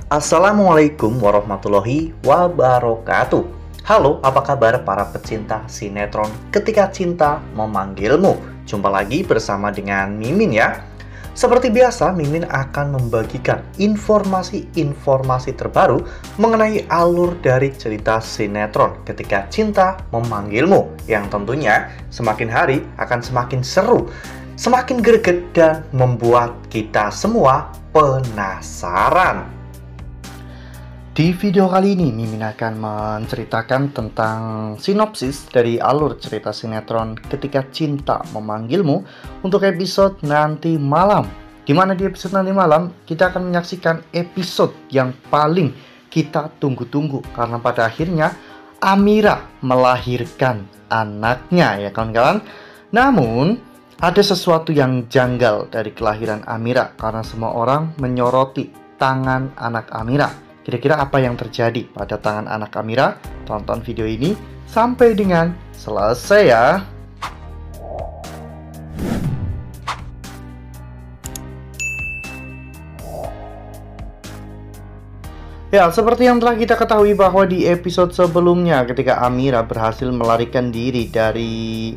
Assalamualaikum warahmatullahi wabarakatuh. Halo, apa kabar para pecinta sinetron Ketika Cinta Memanggilmu? Jumpa lagi bersama dengan Mimin ya. Seperti biasa, Mimin akan membagikan informasi-informasi terbaru mengenai alur dari cerita sinetron Ketika Cinta Memanggilmu, yang tentunya semakin hari akan semakin seru, semakin greget, dan membuat kita semua penasaran. Di video kali ini, Mimin akan menceritakan tentang sinopsis dari alur cerita sinetron Ketika Cinta Memanggilmu untuk episode nanti malam. Dimana di episode nanti malam, kita akan menyaksikan episode yang paling kita tunggu-tunggu. Karena pada akhirnya, Amira melahirkan anaknya ya kawan-kawan. Namun, ada sesuatu yang janggal dari kelahiran Amira karena semua orang menyoroti tangan anak Amira. Kira-kira apa yang terjadi pada tangan anak Amira? Tonton video ini sampai dengan selesai ya. Ya, seperti yang telah kita ketahui bahwa di episode sebelumnya ketika Amira berhasil melarikan diri dari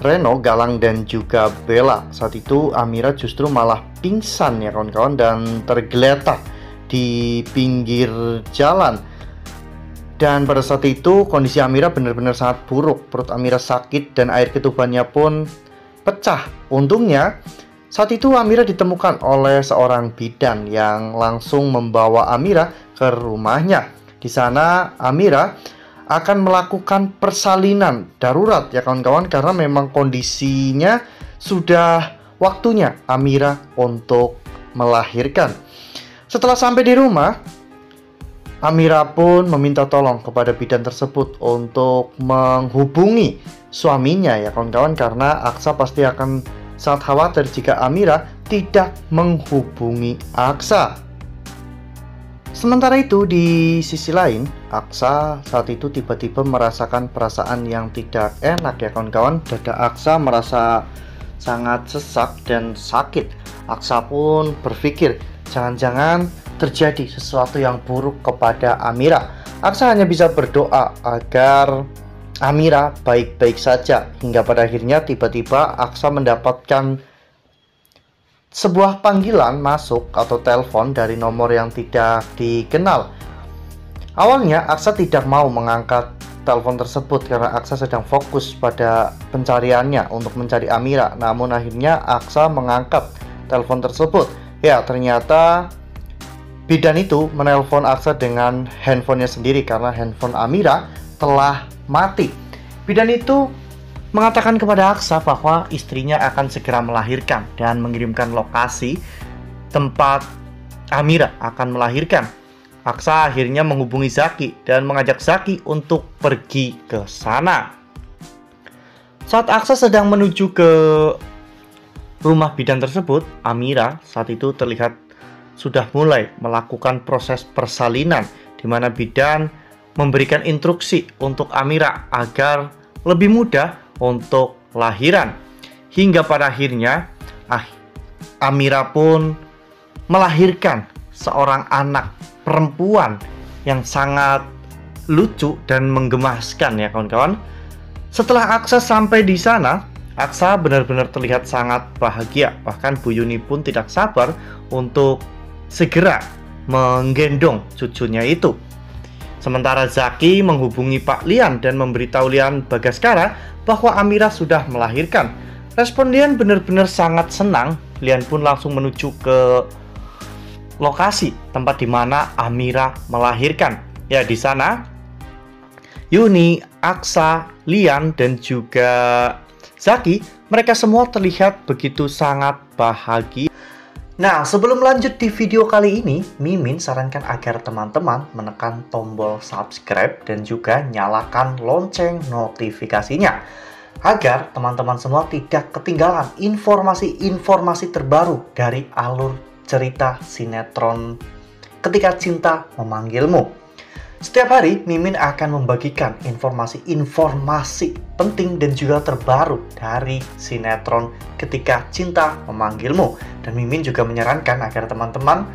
Reno, Galang, dan juga Bella, saat itu Amira justru malah pingsan ya kawan-kawan dan tergeletak di pinggir jalan. Dan pada saat itu kondisi Amira benar-benar sangat buruk. Perut Amira sakit dan air ketubannya pun pecah. Untungnya saat itu Amira ditemukan oleh seorang bidan yang langsung membawa Amira ke rumahnya. Di sana Amira akan melakukan persalinan darurat ya kawan-kawan, karena memang kondisinya sudah waktunya Amira untuk melahirkan. Setelah sampai di rumah, Amira pun meminta tolong kepada bidan tersebut untuk menghubungi suaminya ya kawan-kawan, karena Aksa pasti akan sangat khawatir jika Amira tidak menghubungi Aksa. Sementara itu di sisi lain, Aksa saat itu tiba-tiba merasakan perasaan yang tidak enak ya kawan-kawan. Dada Aksa merasa sangat sesak dan sakit. Aksa pun berpikir jangan-jangan terjadi sesuatu yang buruk kepada Amira. Aksa hanya bisa berdoa agar Amira baik-baik saja. Hingga pada akhirnya tiba-tiba Aksa mendapatkan sebuah panggilan masuk atau telepon dari nomor yang tidak dikenal. Awalnya Aksa tidak mau mengangkat telepon tersebut karena Aksa sedang fokus pada pencariannya untuk mencari Amira. Namun akhirnya Aksa mengangkat telepon tersebut. Ya, ternyata bidan itu menelpon Aksa dengan handphonenya sendiri karena handphone Amira telah mati. Bidan itu mengatakan kepada Aksa bahwa istrinya akan segera melahirkan dan mengirimkan lokasi tempat Amira akan melahirkan. Aksa akhirnya menghubungi Zaki dan mengajak Zaki untuk pergi ke sana. Saat Aksa sedang menuju ke rumah bidan tersebut, Amira saat itu terlihat sudah mulai melakukan proses persalinan, di mana bidan memberikan instruksi untuk Amira agar lebih mudah untuk lahiran. Hingga pada akhirnya Amira pun melahirkan seorang anak perempuan yang sangat lucu dan menggemaskan ya kawan-kawan. Setelah Aksa sampai di sana, Aksa benar-benar terlihat sangat bahagia. Bahkan Bu Yuni pun tidak sabar untuk segera menggendong cucunya itu. Sementara Zaki menghubungi Pak Lian dan memberitahu Lian Bagaskara bahwa Amira sudah melahirkan. Respon Lian benar-benar sangat senang. Lian pun langsung menuju ke lokasi tempat di mana Amira melahirkan. Ya, di sana Yuni, Aksa, Lian, dan juga Zaki, mereka semua terlihat begitu sangat bahagia. Nah, sebelum lanjut di video kali ini, Mimin sarankan agar teman-teman menekan tombol subscribe dan juga nyalakan lonceng notifikasinya, agar teman-teman semua tidak ketinggalan informasi-informasi terbaru dari alur cerita sinetron Ketika Cinta Memanggilmu. Setiap hari, Mimin akan membagikan informasi-informasi penting dan juga terbaru dari sinetron Ketika Cinta Memanggilmu. Dan Mimin juga menyarankan agar teman-teman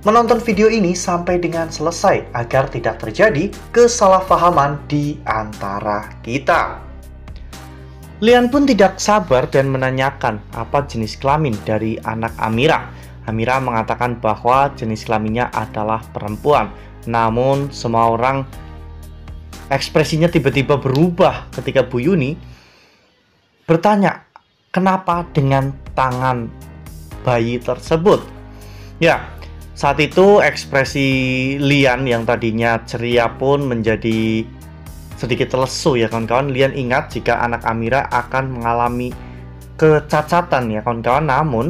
menonton video ini sampai dengan selesai agar tidak terjadi kesalahpahaman di antara kita. Lian pun tidak sabar dan menanyakan apa jenis kelamin dari anak Amira. Amira mengatakan bahwa jenis kelaminnya adalah perempuan. Namun semua orang ekspresinya tiba-tiba berubah ketika Bu Yuni bertanya, kenapa dengan tangan bayi tersebut? Ya, saat itu ekspresi Lian yang tadinya ceria pun menjadi sedikit lesu ya kawan-kawan. Lian ingat jika anak Amira akan mengalami kecacatan ya kawan-kawan. Namun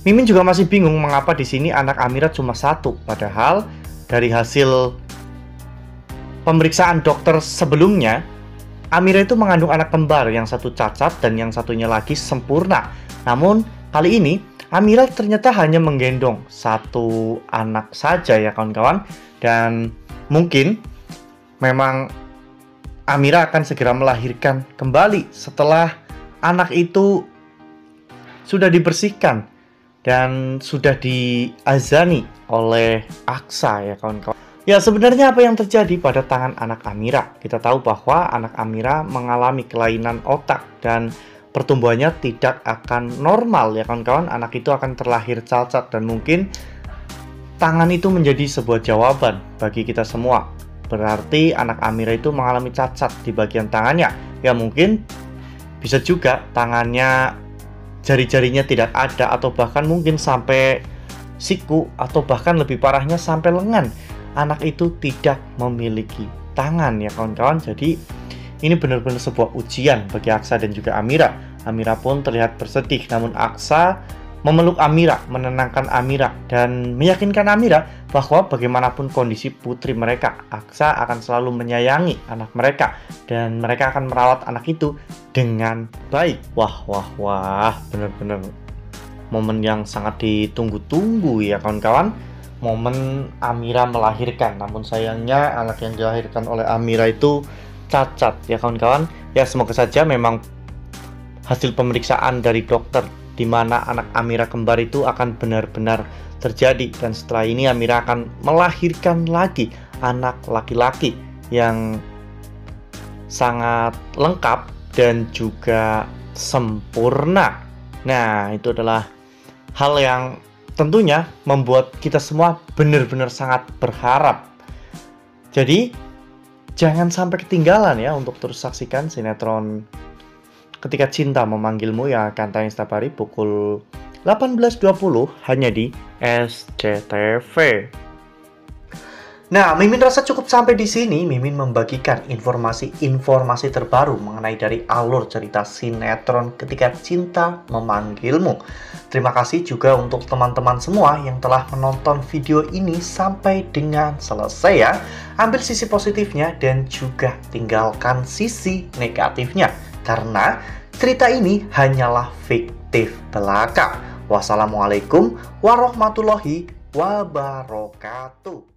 Mimin juga masih bingung mengapa di sini anak Amira cuma satu. Padahal dari hasil pemeriksaan dokter sebelumnya, Amira itu mengandung anak kembar, yang satu cacat dan yang satunya lagi sempurna. Namun kali ini Amira ternyata hanya menggendong satu anak saja ya kawan-kawan. Dan mungkin memang Amira akan segera melahirkan kembali setelah anak itu sudah dibersihkan dan sudah diazani oleh Aksa ya kawan-kawan. Ya, sebenarnya apa yang terjadi pada tangan anak Amira? Kita tahu bahwa anak Amira mengalami kelainan otak dan pertumbuhannya tidak akan normal ya kawan-kawan. Anak itu akan terlahir cacat dan mungkin tangan itu menjadi sebuah jawaban bagi kita semua. Berarti anak Amira itu mengalami cacat di bagian tangannya. Ya mungkin bisa juga tangannya, jari-jarinya tidak ada, atau bahkan mungkin sampai siku, atau bahkan lebih parahnya sampai lengan. Anak itu tidak memiliki tangan ya kawan-kawan. Jadi ini benar-benar sebuah ujian bagi Aksa dan juga Amira. Amira pun terlihat bersedih, namun Aksa memeluk Amira, menenangkan Amira, dan meyakinkan Amira bahwa bagaimanapun kondisi putri mereka, Aksa akan selalu menyayangi anak mereka, dan mereka akan merawat anak itu dengan baik. Wah, benar-benar momen yang sangat ditunggu-tunggu ya kawan-kawan. Momen Amira melahirkan, namun sayangnya anak yang dilahirkan oleh Amira itu cacat ya kawan-kawan. Ya semoga saja memang hasil pemeriksaan dari dokter di mana anak Amira kembar itu akan benar-benar terjadi, dan setelah ini Amira akan melahirkan lagi anak laki-laki yang sangat lengkap dan juga sempurna. Nah, itu adalah hal yang tentunya membuat kita semua benar-benar sangat berharap. Jadi jangan sampai ketinggalan ya untuk terus saksikan sinetron Ketika Cinta Memanggilmu yang akan tayang setiap hari pukul 18.20 hanya di SCTV. Nah, Mimin rasa cukup sampai di sini. Mimin membagikan informasi-informasi terbaru mengenai dari alur cerita sinetron Ketika Cinta Memanggilmu. Terima kasih juga untuk teman-teman semua yang telah menonton video ini sampai dengan selesai ya. Ambil sisi positifnya dan juga tinggalkan sisi negatifnya, karena cerita ini hanyalah fiktif belaka. Wassalamualaikum warahmatullahi wabarakatuh.